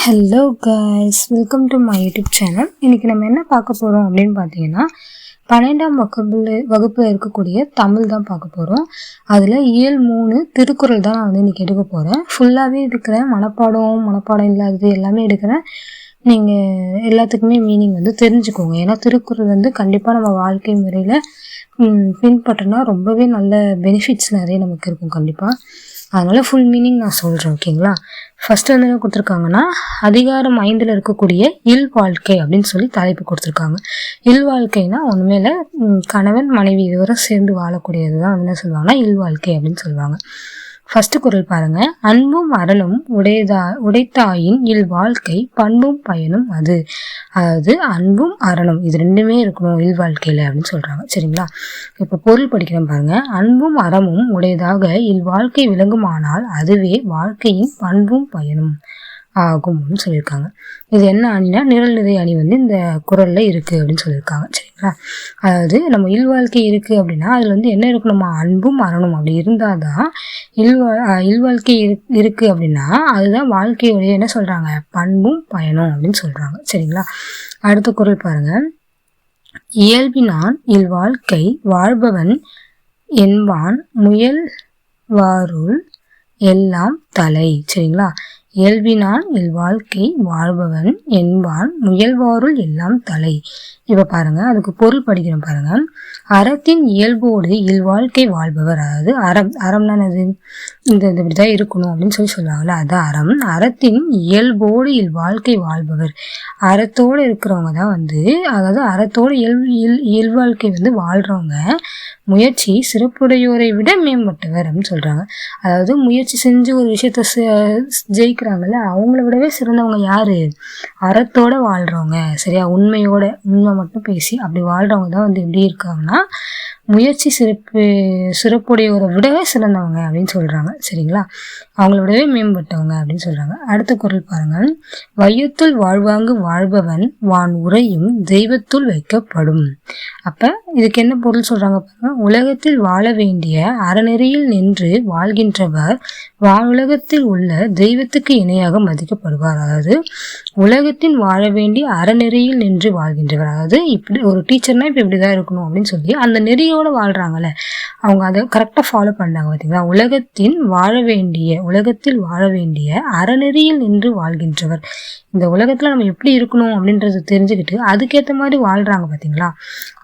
Hello guys, welcome to my YouTube channel. இன்றைக்கி நம்ம என்ன பார்க்க போகிறோம் அப்படின்னு பார்த்தீங்கன்னா 12ஆம் வகுப்பில் இருக்கக்கூடிய தமிழ் தான் பார்க்க போகிறோம். அதில் இயல் 3 திருக்குறள் தான் நான் இன்றைக்கி எடுக்க போகிறேன். ஃபுல்லாகவே எடுக்கிறேன், மனப்பாடம் இல்லாதது எல்லாமே எடுக்கிறேன். நீங்கள் எல்லாத்துக்குமே மீனிங் தெரிஞ்சுக்கோங்க. ஏன்னா திருக்குறள் கண்டிப்பாக நம்ம வாழ்க்கை முறையில் பின்பற்றினா ரொம்பவே நல்ல பெனிஃபிட்ஸ் நிறைய நமக்கு இருக்கும் கண்டிப்பாக. அதனால் ஃபுல் மீனிங் நான் சொல்கிறேன், ஓகேங்களா? ஃபஸ்ட்டு என்ன கொடுத்துருக்காங்கன்னா, அதிகாரம் 5 இருக்கக்கூடிய இல் வாழ்க்கை அப்படின்னு சொல்லி தலைப்பு கொடுத்துருக்காங்க. இல் வாழ்க்கைனா ஒன்றுமே இல்லை, கணவன் மனைவி இதுவரை சேர்ந்து வாழக்கூடியது தான் என்ன சொல்லுவாங்கன்னா இல் வாழ்க்கை அப்படின்னு சொல்லுவாங்க. ஃபஸ்ட்டு குறள் பாருங்க. அன்பும் அறனும் உடைத்தாயின் இல் வாழ்க்கை பண்பும் பயனும் அது. அதாவது அன்பும் அறனும் இது ரெண்டுமே இருக்கணும் இல் வாழ்க்கையில அப்படின்னு சொல்றாங்க. சரிங்களா? இப்ப பொருள் படிக்கிறோம் பாருங்க. அன்பும் அறமும் உடையதாக இல் வாழ்க்கை விளங்குமானால் அதுவே வாழ்க்கையின் பண்பும் பயனும் ஆகும் அப்படின்னு சொல்லியிருக்காங்க. இது என்ன அணினா நிரல் நிறை அணி இந்த குறள்ல இருக்கு அப்படின்னு சொல்லியிருக்காங்க. சரிங்களா? அதாவது நம்ம இல்வாழ்க்கை இருக்கு அப்படின்னா அதுல என்ன இருக்கணுமா, அன்பும் அறணும். அப்படி இருந்தாதான் இல்வாழ்க்கை இருக்கு அப்படின்னா அதுதான் வாழ்க்கையுடைய என்ன சொல்றாங்க, பண்பும் பயனும் அப்படின்னு சொல்றாங்க. சரிங்களா? அடுத்த குறள் பாருங்க. இயல்பினான் இல்வாழ்க்கை வாழ்பவன் என்பான் முயல்வாருள் எல்லாம் தலை. சரிங்களா? இயல்பினான் இல்வாழ்க்கை வாழ்பவன் என்பான் முயல்வாருள் எல்லாம் தலை. இப்ப பாருங்க, அதுக்கு பொருள் படிக்கிறோம் பாருங்க. அறத்தின் இயல்போடு இல்வாழ்க்கை வாழ்பவர், அதாவது அறம்னா இந்த இப்படிதான் இருக்கணும் அப்படின்னு சொல்லுவாங்கல்ல, அதான் அறம். அறத்தின் இயல்போடு இல்வாழ்க்கை வாழ்பவர், அறத்தோடு இருக்கிறவங்க தான் அதாவது அறத்தோடு இயல்வாழ்க்கை வாழ்றவங்க முயற்சி சிறப்புடையோரை விட மேம்பட்டவர் அப்படின்னு சொல்றாங்க. அதாவது முயற்சி செஞ்சு ஒரு விஷயத்த ஜெயிக்கிறாங்கல்ல, அவங்கள விடவே சிறந்தவங்க யாரு, அறத்தோட வாழ்றவங்க. சரியா? உண்மை மட்டும் பேசி அப்படி வாழ்றவங்க தான் எப்படி இருக்காங்கன்னா முயற்சி சிறப்புடையவரை விடவே சிறந்தவங்க அப்படின்னு சொல்றாங்க. சரிங்களா? அவங்கள விடவே மேம்பட்டவங்க அப்படின்னு சொல்றாங்க. அடுத்த குறள் பாருங்க. வையத்துள் வாழ்வாங்கு வாழ்பவன் வான் உரையும் தெய்வத்துள் வைக்கப்படும். அப்ப இதுக்கு என்ன பொருள் சொல்றாங்க பாருங்க. உலகத்தில் வாழ வேண்டிய அறநெறியில் நின்று வாழ்கின்றவர் வானுலகத்தில் உள்ள தெய்வத்துக்கு இணையாக மதிக்கப்படுவார். அதாவது உலகத்தின் வாழ வேண்டிய அறநெறியில் நின்று வாழ்கின்றவர், அதாவது இப்படி ஒரு டீச்சர்னா இப்ப இப்படிதான் இருக்கணும் அப்படின்னு சொல்லி அந்த நெறியோட வாழ்றாங்கல்ல, அவங்க அதை கரெக்டா ஃபாலோ பண்ணாங்க. பார்த்தீங்களா? உலகத்தில் வாழ வேண்டிய அறநெறியில் நின்று வாழ்கின்றவர், இந்த உலகத்துல நம்ம எப்படி இருக்கணும் அப்படின்றத தெரிஞ்சுக்கிட்டு அதுக்கேற்ற மாதிரி வாழ்றாங்க. பார்த்தீங்களா?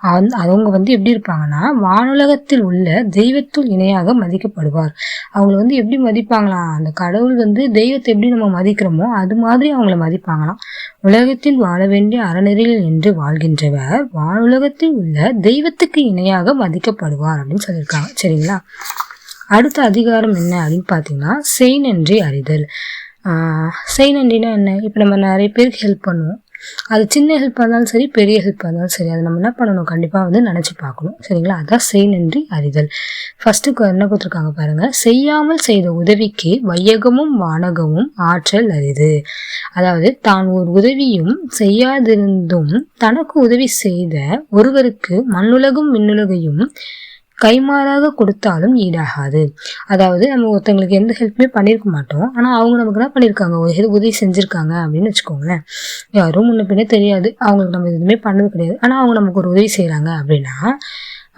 அவங்க எப்படி இருப்பாங்கன்னா வானுலகத்தில் உள்ள தெய்வத்துள் இணையாக மதிக்கப்படுவார். அவங்களை எப்படி மதிப்பாங்களாம், அந்த கடவுள் தெய்வத்தை எப்படி நம்ம மதிக்கிறோமோ அது மாதிரி அவங்கள மதிப்பாங்களாம். உலகத்தில் வாழ வேண்டிய அறநெறியில் நின்று வாழ்கின்றவர் வானுலகத்தில் உள்ள தெய்வத்துக்கு இணையாக மதிக்கப்படுவார் அப்படின்னு சொல்லியிருக்காங்க. சரிங்களா? அடுத்த அதிகாரம் என்ன அப்படின்னு பார்த்தீங்கன்னா செய் நன்றி அறிதல். செய் நன்றினா என்ன? இப்போ நம்ம நிறைய பேருக்கு ஹெல்ப் பண்ணுவோம், அது சின்ன ஹெல்ப் இருந்தாலும் சரி பெரிய ஹெல்ப் இருந்தாலும் சரி, அதை நம்ம என்ன பண்ணணும், கண்டிப்பாக நினச்சி பார்க்கணும். சரிங்களா? அதான் செய் நன்றி அறிதல். ஃபர்ஸ்ட்டு என்ன கொடுத்துருக்காங்க பாருங்க. செய்யாமல் செய்த உதவிக்கு வையகமும் வானகமும் ஆற்றல் அரிது. அதாவது தான் ஒரு உதவியும் செய்யாதிருந்தும் தனக்கு உதவி செய்த ஒருவருக்கு மண்ணுலகும் விண்ணுலகையும் கைமாறாக கொடுத்தாலும் ஈடாகாது. அதாவது நம்ம ஒருத்தவங்களுக்கு எந்த ஹெல்ப்புமே பண்ணியிருக்க மாட்டோம், ஆனால் அவங்க நமக்கு என்ன பண்ணியிருக்காங்க, ஒரு உதவி செஞ்சுருக்காங்க அப்படின்னு வச்சுக்கோங்களேன். யாரும் முன்ன பின்னே தெரியாது, அவங்களுக்கு நம்ம எதுவுமே பண்ணது கிடையாது, ஆனால் அவங்க நமக்கு ஒரு உதவி செய்கிறாங்க அப்படின்னா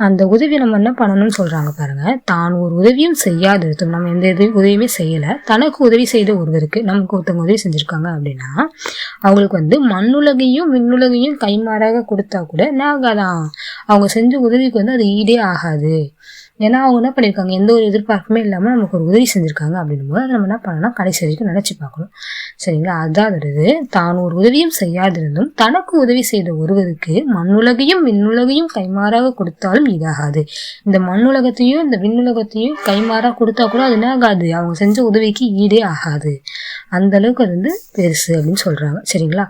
அந்த உதவி நம்ம என்ன பண்ணணும்னு சொல்கிறாங்க பாருங்க. தான் ஒரு உதவியும் செய்யாதிருத்தும், நம்ம எந்த உதவியுமே செய்யலை, தனக்கு உதவி செய்த ஒருவருக்கு நமக்கு ஒருத்தவங்க உதவி செஞ்சுருக்காங்க அப்படின்னா அவங்களுக்கு மண்ணுலகையும் விண்ணுலகையும் கைமாறாக கொடுத்தா கூட என்ன ஆகாதான், அவங்க செஞ்ச உதவிக்கு அது ஈடே ஆகாது. ஏன்னா அவங்க என்ன பண்ணியிருக்காங்க, எந்த ஒரு எதிர்பார்ப்புமே இல்லாமல் நமக்கு ஒரு உதவி செஞ்சுருக்காங்க அப்படின்னும் போது அதை நம்ம என்ன பண்ணணும்னா கடைசி வரைக்கும் நினச்சி பார்க்கணும். சரிங்களா? அதான் வருது. தான் ஒரு உதவியும் செய்யாதிருந்தும் தனக்கு உதவி செய்த ஒருவருக்கு மண்ணுலகையும் விண்ணுலகையும் கைமாறாக கொடுத்தாலும் இதாகாது. இந்த மண்ணுலகத்தையும் இந்த விண்ணுலகத்தையும் கைமாறாக கொடுத்தா கூட அது என்ன ஆகாது, அவங்க செஞ்ச உதவிக்கு ஈடே ஆகாது. அந்த அளவுக்கு அது பெருசு அப்படின்னு சொல்றாங்க. சரிங்களா?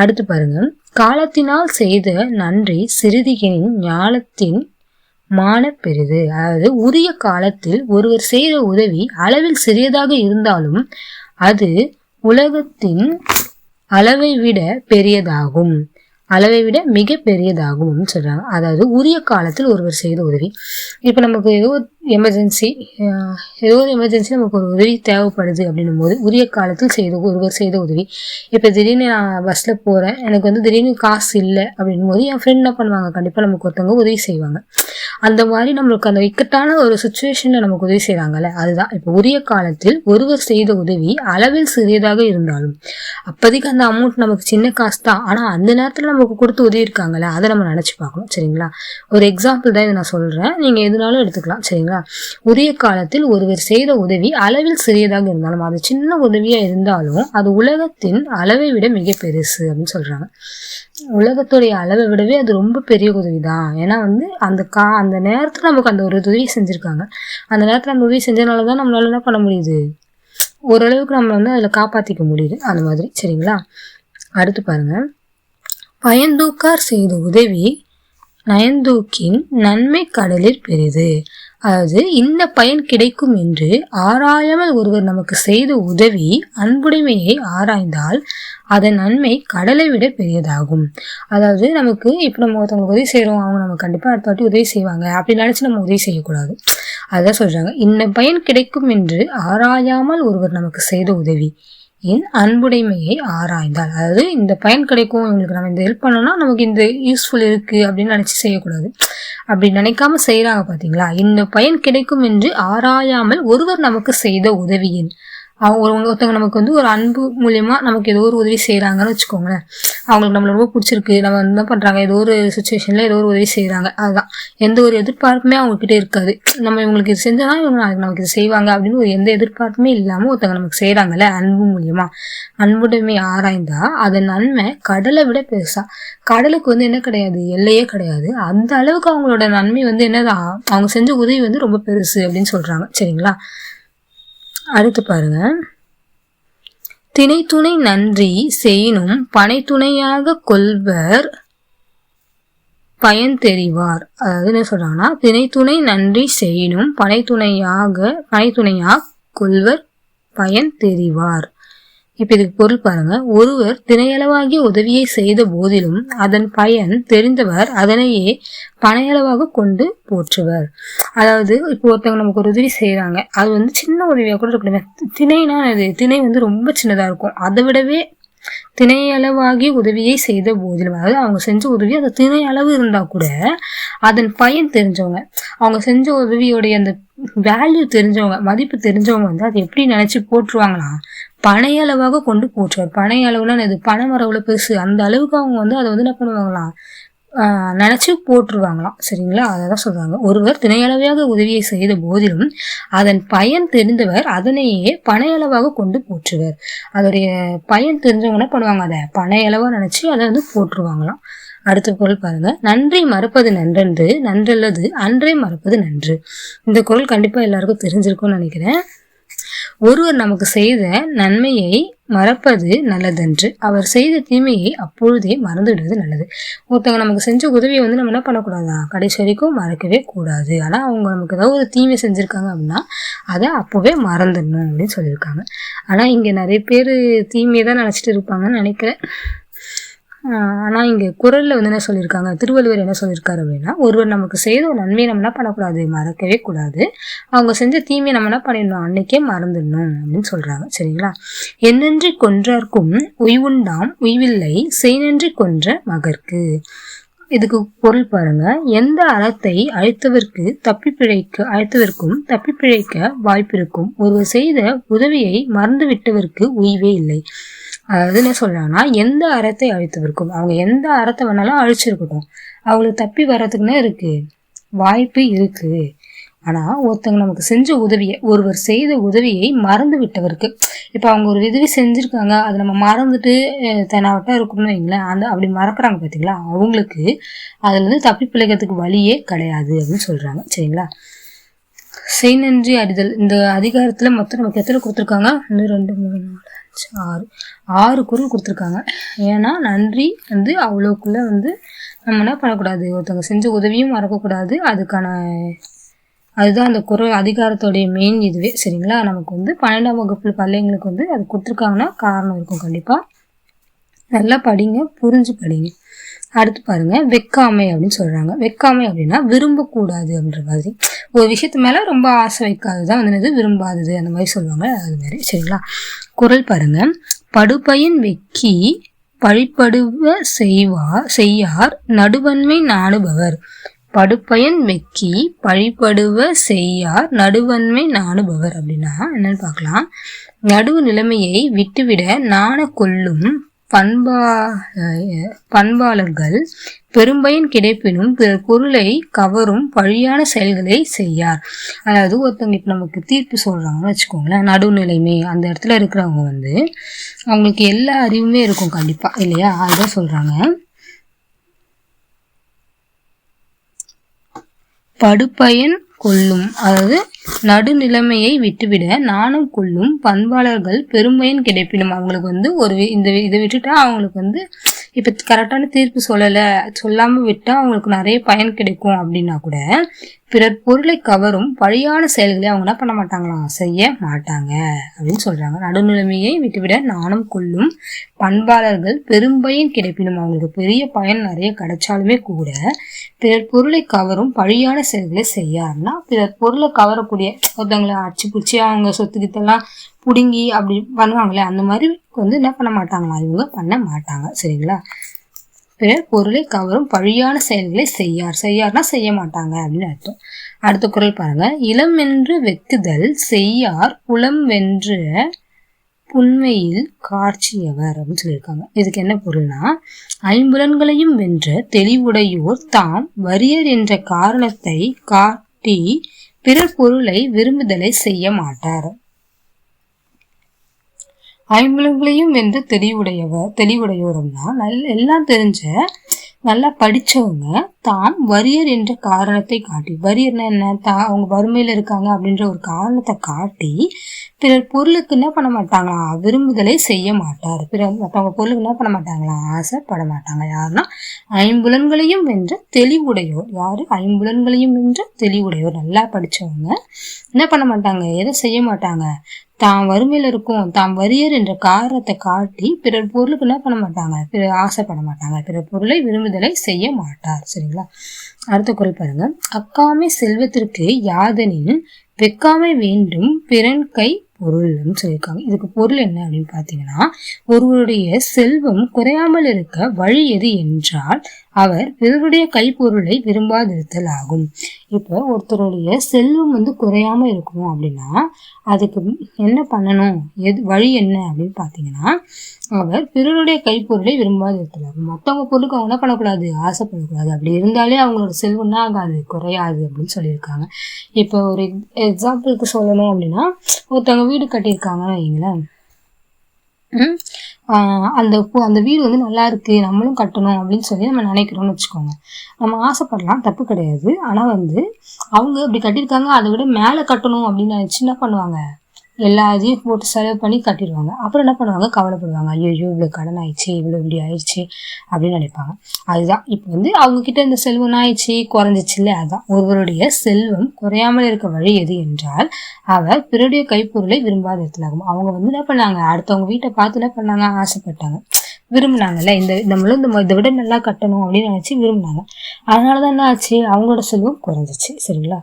அடுத்து பாருங்க. காலத்தினால் செய்த நன்றி சிறிதியின் ஞானத்தின் மான பெரிது. அதாவது உரிய காலத்தில் ஒருவர் செய்த உதவி அளவில் சிறியதாக இருந்தாலும் அது உலகத்தின் அளவை விட பெரியதாகும், அளவை விட மிக பெரியதாகும் சொல்றாங்க. அதாவது உரிய காலத்தில் ஒருவர் செய்த உதவி. இப்ப நமக்கு ஏதோ எமர்ஜென்சி, ஏதோ ஒரு எமர்ஜென்சி நமக்கு ஒரு உதவி தேவைப்படுது அப்படின்னும் போது உரிய காலத்தில் ஒருவர் செய்த உதவி. இப்போ திடீர்னு நான் பஸ்ஸில் போகிறேன், எனக்கு வந்து திடீர்னு காசு இல்லை அப்படின்னும் போது என் ஃப்ரெண்ட் என்ன பண்ணுவாங்க, கண்டிப்பாக நமக்கு ஒருத்தவங்க உதவி செய்வாங்க. அந்த மாதிரி நம்மளுக்கு அந்த இக்கட்டான ஒரு சுச்சுவேஷனில் நமக்கு உதவி செய்கிறாங்கல்ல, அதுதான். இப்போ உரிய காலத்தில் ஒருவர் செய்த உதவி அளவில் சிறியதாக இருந்தாலும், அப்போதைக்கு அந்த அமௌண்ட் நமக்கு சின்ன காசு தான், ஆனால் அந்த நேரத்தில் நமக்கு கொடுத்து உதவி இருக்காங்கல்ல, அதை நம்ம நினச்சி பார்க்கணும். சரிங்களா? ஒரு எக்ஸாம்பிள் தான் இதை நான் சொல்கிறேன், நீங்கள் எதுனாலும் எடுத்துக்கலாம். சரிங்களா? உரிய காலத்தில் ஒருவர் செய்த உதவி அளவில் சிறியதாக இருந்தாலும், அது சின்ன உதவியா இருந்தாலும் அது உலகத்தின் அளவை விட மிக பெருசு அப்படின்னு சொல்றாங்க. உலகத்துடைய அளவை விடவே அது ரொம்ப பெரிய உதவி தான். ஏன்னா வந்து அந்த நேரத்துல நமக்கு அந்த ஒரு உதவி செஞ்சிருக்காங்க. அந்த நேரத்துல அந்த உதவி செஞ்சதுனாலதான் நம்மளால என்ன பண்ண முடியுது, ஓரளவுக்கு நம்ம வந்து அதுல காப்பாத்திக்க முடியுது. அந்த மாதிரி. சரிங்களா? அடுத்து பாருங்க, பயந்தூக்கார் செய்த உதவி நயந்தூக்கின் நன்மை கடலில் பெரிது. அதாவது இந்த பயன் கிடைக்கும் என்று ஆராயாமல் ஒருவர் நமக்கு செய்த உதவி அன்புடைமையை ஆராய்ந்தால் அதன் நன்மை கடலை விட பெரியதாகும். அதாவது நமக்கு இப்போ நம்ம ஒருத்தவங்களுக்கு உதவி செய்கிறோம், அவங்க நம்ம கண்டிப்பாக அடுத்த வாட்டி உதவி செய்வாங்க அப்படின்னு நினச்சி நம்ம உதவி செய்யக்கூடாது. அதுதான் சொல்கிறாங்க, இந்த பயன் கிடைக்கும் என்று ஆராயாமல் ஒருவர் நமக்கு செய்த உதவி என் அன்புடைமையை ஆராய்ந்தால். அதாவது இந்த பயன் கிடைக்கும், இவங்களுக்கு நம்ம இந்த ஹெல்ப் பண்ணோம்னா நமக்கு இந்த யூஸ்ஃபுல் இருக்கு அப்படின்னு நினைச்சு செய்யக்கூடாது. அப்படி நினைக்காம செய்யறாங்க பாத்தீங்களா. இந்த பயன் கிடைக்கும் என்று ஆராயாமல் ஒருவர் நமக்கு செய்த உதவியின், ஒருத்தவங்க நமக்கு வந்து ஒரு அன்பு மூலியமா நமக்கு ஏதோ ஒரு உதவி செய்யறாங்கன்னு வச்சுக்கோங்களேன். அவங்களுக்கு நம்மள ரொம்ப பிடிச்சிருக்கு, நம்ம என்ன பண்றாங்க, ஏதோ ஒரு சுச்சுவேஷன்ல ஏதோ ஒரு உதவி செய்யறாங்க, அதுதான். எந்த ஒரு எதிர்பார்ப்புமே அவங்க கிட்ட இருக்காது. நம்ம இவங்களுக்கு இது செஞ்சா இவங்க நமக்கு இது செய்வாங்க அப்படின்னு ஒரு எந்த எதிர்பார்ப்புமே இல்லாம ஒருத்தவங்க நமக்கு செய்யறாங்கல்ல அன்பு மூலியமா. அன்புடைமை ஆராய்ந்தா அதன் நன்மை கடலை விட பெருசா. கடலுக்கு வந்து என்ன கிடையாது, எல்லையே கிடையாது. அந்த அளவுக்கு அவங்களோட நன்மை வந்து என்னதான், அவங்க செஞ்ச உதவி வந்து ரொம்ப பெருசு அப்படின்னு சொல்றாங்க. சரிங்களா? அடுத்து பாருங்க, திணை துணை நன்றி செய்யினும் பனை துணையாக கொள்வர் பயன் தெரிவார். அதாவது என்ன சொல்றாங்கன்னா, திணை துணை நன்றி செய்யினும் பனை துணையாக கொள்வர் பயன் தெரிவார். இப்ப இதுக்கு பொருள் பாருங்க, ஒருவர் திணையளவாகிய உதவியை செய்த போதிலும் அதன் பயன் தெரிந்தவர் அதனையே பனையளவாக கொண்டு போற்றுவர். அதாவது இப்போ ஒருத்தவங்க நமக்கு ஒரு உதவி செய்யறாங்க, அது வந்து சின்ன உதவியா கூட இருக்கணும். திணைனா அது திணை வந்து ரொம்ப சின்னதா இருக்கும், அதை விடவே திணையளவாகி உதவியை செய்த போதிலும், அதாவது அவங்க செஞ்ச உதவி அந்த திணை அளவு இருந்தா கூட அதன் பயன் தெரிஞ்சவங்க, அவங்க செஞ்ச உதவியோடைய அந்த வேல்யூ தெரிஞ்சவங்க, மதிப்பு தெரிஞ்சவங்க வந்து அதை எப்படி நினைச்சு போற்றுவாங்களாம், பனையளவாக கொண்டு போற்றுவார். பனை அளவுனா இது பனை மரம் அவ்வளவு பெருசு, அந்த அளவுக்கு அவங்க வந்து அதை வந்து என்ன பண்ணுவாங்களாம், நினைச்சு போற்றுவாங்களாம். சரிங்களா? அதான் சொல்றாங்க, ஒருவர் திணையளவாக உதவியை செய்த போதிலும் அதன் பயன் தெரிந்தவர் அதனையே பனையளவாக கொண்டு போற்றுவர். அதோடைய பயன் தெரிஞ்சவங்க என்ன பண்ணுவாங்க, அதை பனையளவா நினைச்சு அதை வந்து போற்றுவாங்களாம். அடுத்த குறள் பாருங்க, நன்றி மறப்பது நன்றன்று, நன்றல்லது அன்றே மறப்பது நன்று. இந்த குறள் கண்டிப்பா எல்லாருக்கும் தெரிஞ்சிருக்கும்னு நினைக்கிறேன். ஒருவர் நமக்கு செய்த நன்மையை மறப்பது நல்லதன்று, அவர் செய்த தீமையை அப்பொழுதே மறந்துவிடுவது நல்லது. ஒருத்தவங்க நமக்கு செஞ்ச உதவியை வந்து நம்ம என்ன பண்ணக்கூடாதா, கடைசி வரைக்கும் மறக்கவே கூடாது. ஆனா அவங்க நமக்கு ஏதாவது ஒரு தீமை செஞ்சிருக்காங்க அப்படின்னா அதை அப்பவே மறந்துடணும் அப்படின்னு சொல்லியிருக்காங்க. ஆனா இங்க நிறைய பேர் தீமையை தான் நினைச்சிட்டு இருப்பாங்கன்னு நினைக்கிறேன். ஆனா இங்க குறள்ல வந்து என்ன சொல்லியிருக்காங்க, திருவள்ளுவர் என்ன சொல்லியிருக்காரு அப்படின்னா, ஒருவர் நமக்கு செய்த ஒரு நன்மையை நம்ம என்ன பண்ணக்கூடாது, மறக்கவே கூடாது. அவங்க செஞ்ச தீமையை நம்ம என்ன பண்ணிடணும், அன்னைக்கே மறந்துடணும் அப்படின்னு சொல்றாங்க. சரிங்களா? என்னன்றி கொன்றார்க்கும் உய்வுண்டாம் உய்வில்லை செய்நன்றி கொன்ற மகற்கு. இதுக்கு பொருள் பாருங்க, எந்த அறத்தை அழைத்தவர்க்கும் தப்பி பிழைக்க வாய்ப்பிருக்கும், ஒருவர் செய்த உதவியை மறந்து விட்டவருக்கு உய்வே இல்லை. அதாவது என்ன சொல்றாங்கன்னா, எந்த அறத்தை அழித்தவர்க்கும், அவங்க எந்த அறத்தை வேணாலும் அழிச்சிருக்கட்டும், அவங்களுக்கு தப்பி வர்றதுக்குன்னு இருக்கு, வாய்ப்பு இருக்கு. ஆனா ஒருத்தவங்க நமக்கு செஞ்ச உதவியை, ஒருவர் செய்த உதவியை மறந்து விட்டவருக்கு, இப்ப அவங்க ஒரு உதவி செஞ்சிருக்காங்க, அதை நம்ம மறந்துட்டு தெனாவட்டா இருக்கணும்னு வைங்களேன், அப்படி மறக்கிறாங்க பாத்தீங்களா, அவங்களுக்கு அதுல இருந்து தப்பி பிழைக்கிறதுக்கு வழியே கிடையாது அப்படின்னு சொல்றாங்க. சரிங்களா? செய்நன்றி அறிதல், இந்த அதிகாரத்துல மொத்தம் நமக்கு எத்தனை கொடுத்துருக்காங்க, 1 2 3 4 6 குறள் கொடுத்துருக்காங்க. ஏன்னா நன்றி வந்து அவ்வளோக்குள்ள வந்து நம்ம என்ன பண்ணக்கூடாது, ஒருத்தவங்க செஞ்ச உதவியும் மறக்கக்கூடாது. அதுதான் அந்த குறள் அதிகாரத்தோடைய மெயின் இதுவே. சரிங்களா? நமக்கு வந்து 12ஆம் வகுப்பு பிள்ளைங்களுக்கு வந்து அது கொடுத்துருக்காங்கன்னா காரணம் இருக்கும் கண்டிப்பா. நல்லா படிங்க, புரிஞ்சு படிங்க. அடுத்து பாருங்க, வெக்காமை அப்படின்னு சொல்றாங்க. வெக்காமை அப்படின்னா விரும்பக்கூடாது அப்படின்ற மாதிரி, ஒரு விஷயத்து மேல ரொம்ப ஆசை வைக்காதுதான் வந்து விரும்பாதது அந்த மாதிரி சொல்லுவாங்க. அது மாதிரி சரிங்களா. குறள் பாருங்க. படுபயன் வெக்கி பழிப்படுவ செய்யார் நடுவன்மை நாணுபவர். படுப்பயன் வெக்கி பழிப்படுவ செய்யார் நடுவன்மை நாணுபவர் அப்படின்னா என்னன்னு பார்க்கலாம். நடுவு நிலைமையை விட்டுவிட நாண கொள்ளும் பண்பாளர்கள் பெரும்பயன் கிடைப்பினும் பிறர் பொருளை கவரும் பழியான செயல்களை செய்யார். அதாவது ஒருத்தவங்க இப்ப நமக்கு தீர்ப்பு சொல்றாங்கன்னு வச்சுக்கோங்களேன், நடுநிலைமை அந்த இடத்துல இருக்கிறவங்க வந்து அவங்களுக்கு எல்லா அறிவுமே இருக்கும் கண்டிப்பா இல்லையா, அதுதான் சொல்றாங்க. படுபயன் கொள்ளும், அதாவது நடுநிலைமையை விட்டுவிட நாணம் கொள்ளும் பண்பாளர்கள் பெரும்பயன் கிடைப்பினும், அவங்களுக்கு வந்து இதை விட்டுட்டா அவங்களுக்கு வந்து இப்ப கரெக்டான தீர்ப்பு சொல்லாம விட்டா அவங்களுக்கு நிறைய பயன் கிடைக்கும் அப்படின்னா கூட பிறர் பொருளை கவரும் பழியான செயல்களை அவங்க என்ன பண்ண மாட்டாங்களாம், செய்ய மாட்டாங்க அப்படின்னு சொல்றாங்க. நடுநிலைமையை விட்டுவிட நாணம் கொள்ளும் பண்பாளர்கள் பெரும்பயன் கிடைப்பினும், அவங்களுக்கு பெரிய பயன் நிறைய கிடைச்சாலுமே கூட பிறர் பொருளை கவரும் பழியான செயல்களை செய்யாருன்னா பிறர் பொருளை கவரக்கூடிய ஒருத்தவங்களை அடிச்சு பிடிச்சி அவங்க சொத்துக்கிட்டெல்லாம் புடுங்கி அப்படி பண்ணுவாங்களே, அந்த மாதிரி வந்து என்ன பண்ண மாட்டாங்களா, இவங்க பண்ண மாட்டாங்க சரிங்களா. பிறர் பொருளை கவரும் பழியான செயல்களை செய்யார்னா செய்ய மாட்டாங்க அப்படின்னு அர்த்தம். அடுத்த குறள் பாருங்க. இளம் என்று வெக்குதல் செய்யார் புலம் வென்ற புன்மையில் காட்சியவர் அப்படின்னு சொல்லியிருக்காங்க. இதுக்கு என்ன பொருள்னா, ஐம்புலன்களையும் வென்ற தெளிவுடையோர் தாம் வரியர் என்ற காரணத்தை காட்டி பிறர் பொருளை விரும்புதலை செய்ய மாட்டார். ஐம்புலன்களையும் வென்று தெளிவுடையோர்னா எல்லாம் தெரிஞ்ச நல்லா படிச்சவங்க தாம் வரியர் என்ற காரணத்தை காட்டி, வரியர்னா என்ன, அவங்க வறுமையில இருக்காங்க அப்படின்ற ஒரு காரணத்தை காட்டி பிறர் பொருளுக்கு என்ன பண்ண மாட்டாங்களா, விரும்புதலை செய்ய மாட்டார். மற்றவங்க பொருளுக்கு என்ன பண்ண மாட்டாங்களா, ஆசைப்பட மாட்டாங்க. யாருன்னா ஐம்புலன்களையும் வென்ற தெளிவுடையோர். யாரு, ஐம்புலன்களையும் வென்ற தெளிவுடையோர். நல்லா படிச்சவங்க என்ன பண்ண மாட்டாங்க, எதை செய்ய மாட்டாங்க, தாம் வறுமையில இருக்கும் தாம் வரியர் என்ற காரணத்தை காட்டி பிறர் பொருளுக்கு என்ன பண்ண மாட்டாங்க, பிறர் ஆசைப்பட மாட்டாங்க, பிறர் பொருளை விரும்புதலை செய்ய மாட்டார் சரிங்களா. அடுத்த குறள் பாருங்க. அக்காமை செல்வத்திற்கு யாதனின் வெக்காமை வேண்டும் பிறன் கை பொருள்னு சொல்லியிருக்காங்க. இதுக்கு பொருள் என்ன அப்படின்னு பாத்தீங்கன்னா, ஒருவருடைய செல்வம் குறையாமல் இருக்க வழி எது என்றால் அவர் பிறருடைய கைப்பொருளை விரும்பாதிருத்தல் ஆகும். இப்ப ஒருத்தருடைய செல்வம் வந்து குறையாம இருக்கணும் அப்படின்னா அதுக்கு என்ன பண்ணணும், வழி என்ன அப்படின்னு பாத்தீங்கன்னா, அவர் பிறருடைய கைப்பொருளை விரும்பாதிருத்தல் ஆகும். மற்றவங்க பொருளுக்கு அவங்க என்ன பண்ணக்கூடாது, ஆசைப்படக்கூடாது. அப்படி இருந்தாலே அவங்களோட செல்வம் என்ன ஆகாது, குறையாது அப்படின்னு சொல்லியிருக்காங்க. இப்போ ஒரு எக்ஸாம்பிளுக்கு சொல்லணும் அப்படின்னா, ஒருத்தவங்க வீடு கட்டியிருக்காங்கன்னு வைங்களேன், அந்த வீடு வந்து நல்லா இருக்கு நம்மளும் கட்டணும் அப்படின்னு சொல்லி நம்ம நினைக்கிறோம்னு வச்சுக்கோங்க. நம்ம ஆசைப்படலாம், தப்பு கிடையாது. ஆனா வந்து அவங்க அப்படி கட்டியிருக்காங்க, அதை விட மேல கட்டணும் அப்படின்னு நினைச்சு என்ன பண்ணுவாங்க, எல்லாத்தையும் போட்டு செலவு பண்ணி கட்டிடுவாங்க. அப்புறம் என்ன பண்ணுவாங்க, கவலைப்படுவாங்க, ஐயோ இவ்வளவு கடன் ஆயிடுச்சு, இவ்வளவு இப்படி ஆயிடுச்சு அப்படின்னு நினைப்பாங்க. அதுதான் இப்ப வந்து அவங்க கிட்ட இந்த செல்வம் ஆயிடுச்சு குறைஞ்சிச்சு இல்ல, அதுதான் ஒருவருடைய செல்வம் குறையாமல் இருக்க வழி எது என்றால் அவர் பிறருடைய கைப்பொருளை விரும்பாதிருத்தலாகும். அவங்க வந்து என்ன பண்ணாங்க, அடுத்தவங்க வீட்டை பார்த்து என்ன பண்ணாங்க, ஆசைப்பட்டாங்க, விரும்பினாங்கல்ல, நம்மளும் இதை விட நல்லா கட்டணும் அப்படின்னு நினைச்சு விரும்பினாங்க. அதனாலதான் என்ன ஆச்சு, அவங்களோட செல்வம் குறைஞ்சிச்சு சரிங்களா.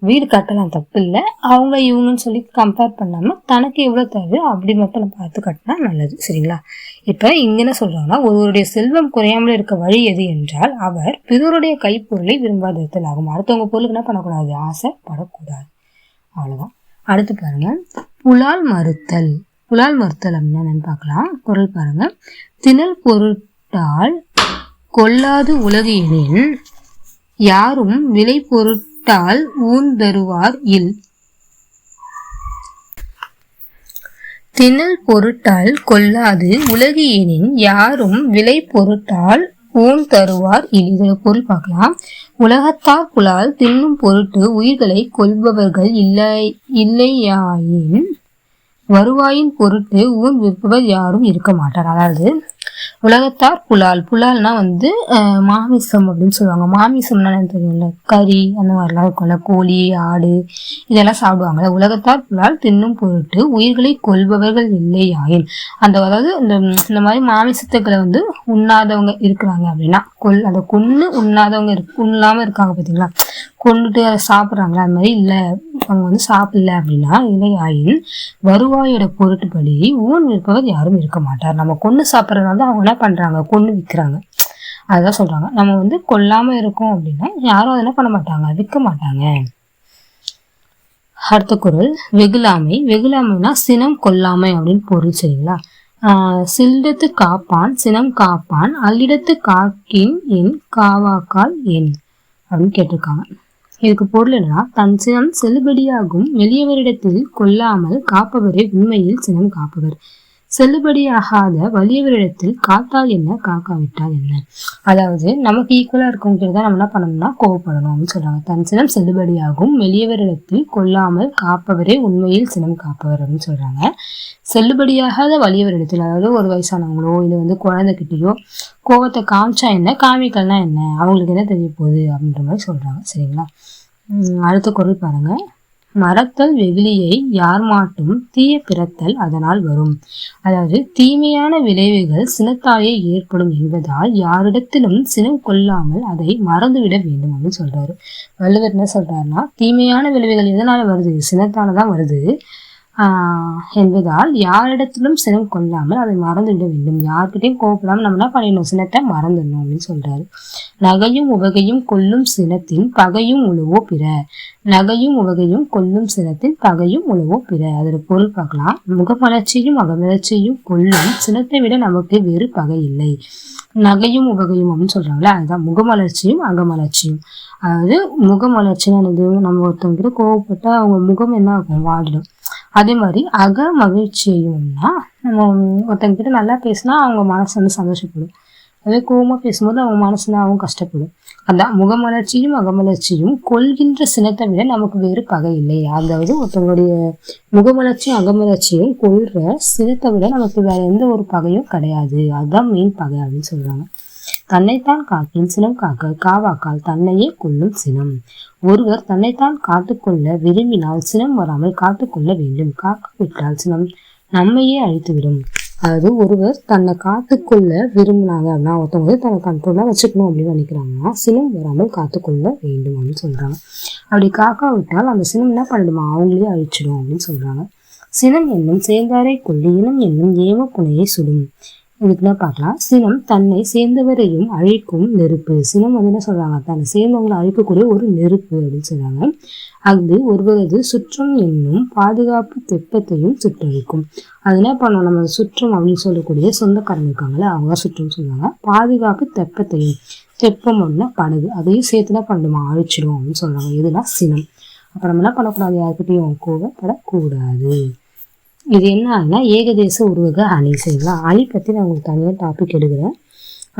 வீடு கட்டலாம், தப்பு இல்லை. அவங்க இவங்கன்னு சொல்லி கம்பேர் பண்ணாம தனக்கு எவ்வளவு தேவையோ அப்படி மட்டும் நம்ம பார்த்து கட்டினா நல்லது சரிங்களா. இப்ப இங்க என்ன சொல்றாங்கன்னா, ஒருவருடைய செல்வம் குறையாமல் இருக்க வழி எது என்றால் அவர் பிறருடைய கைப்பொருளை விரும்பாதிருத்தல் ஆகும். அடுத்தவங்க பொருளுக்கு என்ன பண்ணக்கூடாது, ஆசைப்படக்கூடாது. அவ்வளவுதான். அடுத்து பாருங்க, புலால் மறுத்தல். புலால் மறுத்தல் அப்படின்னா என்னன்னு பார்க்கலாம். குறள் பாருங்க. திணல் பொருட்டால் கொள்ளாது உலகு எனின் யாரும் விலை பொருட்டால் ஊன் தருவார் இல். திணல் பொருட்டால் கொள்ளாது உலகு எனின் யாரும் விலை பொருட்டால் ஊன் தருவார் இல். இதுல பொருள் பார்க்கலாம். உலகத்தார் புலால் தின்னும் பொருட்டு உயிர்களை கொள்பவர்கள் இல்லையாயின் வருவாயின் பொருட்டு ஊன் விற்பவர் யாரும் இருக்க மாட்டார். அதாவது உலகத்தார் புலால். புலால்னா வந்து மாமிசம் அப்படின்னு சொல்லுவாங்க. மாமிசம்னா என்ன தெரியும்ல, கறி அந்த மாதிரிலாம் இருக்கும்ல, கோழி ஆடு இதெல்லாம் சாப்பிடுவாங்கல்ல. உலகத்தார் புலால் தின்னும் பொருட்டு உயிர்களை கொல்பவர்கள் இல்லை ஆயின். அதாவது இந்த மாதிரி மாமிசத்துக்களை வந்து உண்ணாதவங்க இருக்கிறாங்க அப்படின்னா, அதை கொன்று உண்ணாதவங்க உண்ணாம இருக்காங்க பார்த்தீங்களா, கொண்டுட்டு அதை சாப்பிட்றாங்களா, அது மாதிரி இல்லை அவங்க வந்து சாப்பிடல அப்படின்னா இல்லை ஆயின் வருவாயோட பொருட்டுப்படி ஊன் விற்பவர் யாரும் இருக்க மாட்டார். நம்ம கொன்று சாப்பிட்றதுனால அவங்க என்ன பண்றாங்க, கொன்று விற்கிறாங்க. அதான் சொல்றாங்க, நம்ம வந்து கொல்லாம இருக்கோம் அப்படின்னா யாரும் அதெல்லாம் பண்ண மாட்டாங்க, விற்க மாட்டாங்க. அடுத்த குறள் வெகுளாமை. வெகுளாமைனா சினம் கொல்லாமை அப்படின்னு பொருள். சரிங்களா. சில்லிடத்து காப்பான் சினம் காப்பான் அல்லிடத்து காக்கின் என் காவாக்கால் என் அப்படின்னு கேட்டிருக்காங்க. இதுக்கு பொருள் என்னன்னா, தன் சினம் செல்லுபடியாகும் வெளியவரிடத்தில் கொல்லாமல் காப்பவரே உண்மையில் சினம் காப்பவர். செல்லுபடியாகாத வலியவரிடத்தில் காத்தால் என்ன காக்காவிட்டால் என்ன. அதாவது நமக்கு ஈக்குவலா இருக்கவங்க தான் நம்ம என்ன பண்ணணும்னா கோவப்படணும் அப்படின்னு சொல்றாங்க. தன் சினம் செல்லுபடியாகும் வெளியவரிடத்தில் கொல்லாமல் காப்பவரே உண்மையில் சினம் காப்பவர் அப்படின்னு சொல்றாங்க. செல்லுபடியாகாத வலியவரிடத்தில், அதாவது ஒரு வயசானவங்களோ இல்லை வந்து குழந்தைகிட்டயோ கோவத்தை காமிச்சா என்ன, காமிக்கல்னா என்ன, அவங்களுக்கு என்ன தெரிய போகுது அப்படின்ற மாதிரி சொல்றாங்க. சரிங்களா. அடுத்த குறள் பாருங்க. மறத்தல் வெகுளியை யார் மாட்டும் தீய பிறத்தல் அதனால் வரும். அதாவது தீமையான விளைவுகள் சினத்தாலே ஏற்படும் என்பதால் யாரிடத்திலும் சினம் கொள்ளாமல் அதை மறந்துவிட வேண்டும் அப்படின்னு சொல்றாரு. வள்ளுவர் என்ன சொல்றாருன்னா, தீமையான விளைவுகள் எதனால வருது, சினத்தாலதான் வருது என்பதால் யாரிடத்திலும் சினம் கொள்ளாமல் அதை மறந்துவிட வேண்டும். யார்கிட்டையும் கோவப்படாமல் நம்ம என்ன பண்ணிடணும், சினத்தை மறந்துடணும் அப்படின்னு சொல்றாரு. நகையும் உவகையும் கொல்லும் சினத்தின் பகையும் உழவோ பிற. நகையும் உவகையும் கொல்லும் சினத்தின் பகையும் உழவோ பிற. அதோட பொருள் பார்க்கலாம். முகமலர்ச்சியும் அகமலர்ச்சியும் கொல்லும் சினத்தை விட நமக்கு வேறு பகை இல்லை. நகையும் உவகையும் அப்படின்னு சொல்றாங்களே, அதுதான் முகமலர்ச்சியும் அகமலர்ச்சியும். அதாவது முகமலர்ச்சின்னு நம்ம ஒருத்தவங்க கோவப்பட்டா அவங்க முகம் என்ன ஆகும், வாடிடும். அதே மாதிரி அக மகிழ்ச்சியும்னா நம்ம ஒருத்தங்க கிட்ட நல்லா பேசினா அவங்க மனசு வந்து சந்தோஷப்படும். அதே கோபமா பேசும்போது அவங்க மனசுல அவங்க கஷ்டப்படும். அதான் முகமலர்ச்சியும் அகமலர்ச்சியும் கொள்கின்ற சினத்தை விட நமக்கு வேறு பகை இல்லை. அதாவது ஒருத்தவங்களுடைய முகமலர்ச்சியும் அகமலர்ச்சியும் கொள்ற சினத்தை விட நமக்கு வேற எந்த ஒரு பகையும் கிடையாது. அதுதான் மெயின் பகை அப்படின்னு சொல்றாங்க. தன்னைத்தான் காக்கின் சினம் காக்க காவாக்கால் தன்னையே கொள்ளும் சினம். ஒருவர் தன்னைத்தான் காத்துக்கொள்ள விரும்பினால் சினம் வராமல் காத்துக்கொள்ள வேண்டும். காக்காவிட்டால் சினம் நம்மையே அழித்துவிடும். அதாவது ஒருவர் தன்னை காத்துக்கொள்ள விரும்பினாங்க அப்படின்னா, ஒருத்தவங்க தன்னை கண்ட்ரோலா வச்சுக்கணும் அப்படின்னு நினைக்கிறாங்கன்னா சினம் வராமல் காத்துக்கொள்ள வேண்டும் அப்படின்னு சொல்றாங்க. அப்படி காக்காவிட்டால் அந்த சினம் என்ன பண்ணிடுமா, அவங்களே அழிச்சிடும் அப்படின்னு சொல்றாங்க. சினம் என்னும் சேர்ந்தாரை கொள்ளி இனம் என்னும் ஏம புனையை சுடும். இதுக்குன்னா பார்க்கலாம். சினம் தன்னை சேர்ந்தவரையும் அழிக்கும் நெருப்பு. சினம் வந்து என்ன சொல்றாங்க, தன்னை சேர்ந்தவங்களை அழிக்கக்கூடிய ஒரு நெருப்பு அப்படின்னு சொல்றாங்க. அது ஒருவரது சுற்றம் என்னும் பாதுகாப்பு தெப்பத்தையும் சுற்றழிக்கும். அது என்ன பண்ணும், நம்ம சுற்றம் அப்படின்னு சொல்லக்கூடிய சொந்தக்காரங்க இருக்காங்களே அவங்க சுற்றம் சொல்லுவாங்க. பாதுகாப்பு தெப்பத்தையும், தெப்பம் ஒண்ணு படகு, அதையும் சேர்த்துனா பண்ணுமா அழிச்சிடும் அப்படின்னு சொல்றாங்க. இதுனா சினம். அப்ப நம்ம என்ன பண்ணக்கூடாது, யாருக்கிட்டையும் கோவப்படக்கூடாது. இது என்ன ஆகுனா ஏகதேச உருவக அணி. சரிங்களா. அணி பத்தி நான் உங்களுக்கு தனியாக டாபிக் எடுக்கிறேன்.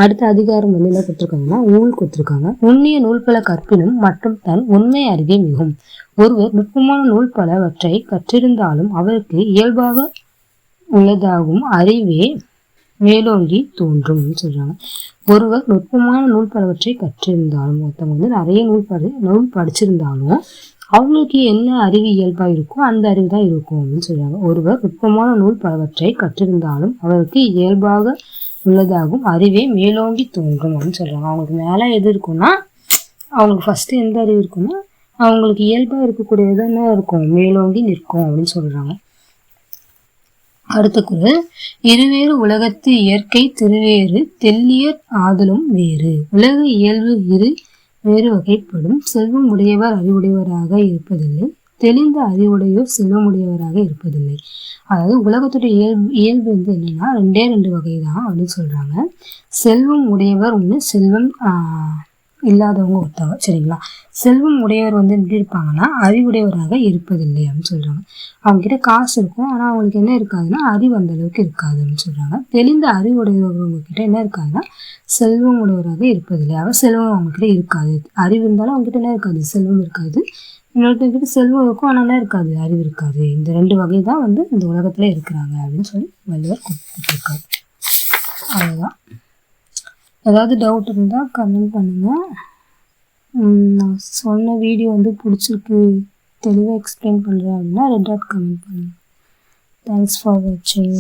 அடுத்த அதிகாரம் வந்து என்ன கொடுத்துருக்காங்கன்னா நூல் கொடுத்துருக்காங்க. உண்ணிய நூல் பல கற்பினும் மற்றும் தன் உண்மை அறிவே மிகும். ஒருவர் நுட்பமான நூல் பலவற்றை கற்றிருந்தாலும் அவருக்கு இயல்பாக உள்ளதாகும் அறிவே மேலோங்கி தோன்றும் சொல்றாங்க. ஒருவர் நுட்பமான நூல் பலவற்றை கற்றிருந்தாலும், ஒருத்தவங்க வந்து நிறைய நூல் படிச்சிருந்தாலும் அவங்களுக்கு என்ன அறிவு இயல்பா இருக்கோ அந்த அறிவு தான் இருக்கும் அப்படின்னு சொல்றாங்க. ஒருவர் நுட்பமான நூல் பலவற்றை கற்றிருந்தாலும் அவருக்கு இயல்பாக உள்ளதாகும் அறிவே மேலோங்கி தோன்றும் அப்படின்னு சொல்றாங்க. அவங்களுக்கு மேல எது இருக்குன்னா, அவங்களுக்கு ஃபர்ஸ்ட் எந்த அறிவு இருக்குன்னா அவங்களுக்கு இயல்பா இருக்கக்கூடியது என்ன இருக்கும், மேலோங்கி நிற்கும் அப்படின்னு சொல்றாங்க. அடுத்த குறள். இருவேறு உலகத்து இயற்கை திருவேறு தெல்லியர் ஆதலும் வேறு. உலக இயல்பு இரு வேறு வகைப்படும். செல்வம் உடையவர் அறிவுடையவராக இருப்பதில்லை, தெளிந்த அறிவுடையோர் செல்வமுடையவராக இருப்பதில்லை. அதாவது உலகத்துடைய இயல்பு வந்து என்னன்னா ரெண்டு வகை தான் அப்படின்னு சொல்றாங்க. செல்வம் உடையவர் ஒண்ணு, செல்வம் இல்லாதவங்க ஒருத்தவங்க. சரிங்களா. செல்வம் உடையவர் வந்து எப்படி இருப்பாங்கன்னா அறிவுடையவராக இருப்பதில்லை அப்படின்னு சொல்றாங்க. அவங்க கிட்ட காசு இருக்கும் ஆனா அவங்களுக்கு என்ன இருக்காதுன்னா அறிவு அந்த அளவுக்கு இருக்காது அப்படின்னு சொல்றாங்க. தெளிந்த அறிவுடையவங்க கிட்ட என்ன இருக்காதுன்னா செல்வம் உடையவராக இருப்பதில்லை. அவர் செல்வம் அவங்க கிட்ட இருக்காது. அறிவு இருந்தாலும் அவங்க கிட்ட என்ன இருக்காது, செல்வம் இருக்காது. இன்னொருத்தர்கிட்ட செல்வம் இருக்கும் ஆனா என்ன இருக்காது, அறிவு இருக்காது. இந்த ரெண்டு வகை தான் வந்து இந்த உலகத்துல இருக்கிறாங்க அப்படின்னு சொல்லி வள்ளுவர் கொடுத்துருக்காரு. அவ்வளோதான். ஏதாவது டவுட் இருந்தால் கமெண்ட் பண்ணுங்கள். நான் சொன்ன வீடியோ வந்து பிடிச்சிருக்கு, தெளிவாக எக்ஸ்பிளைன் பண்ணுறேன் அப்படின்னா ரெட் டாட் கமெண்ட் பண்ணுங்கள். தேங்க்ஸ் ஃபார் வாட்சிங்.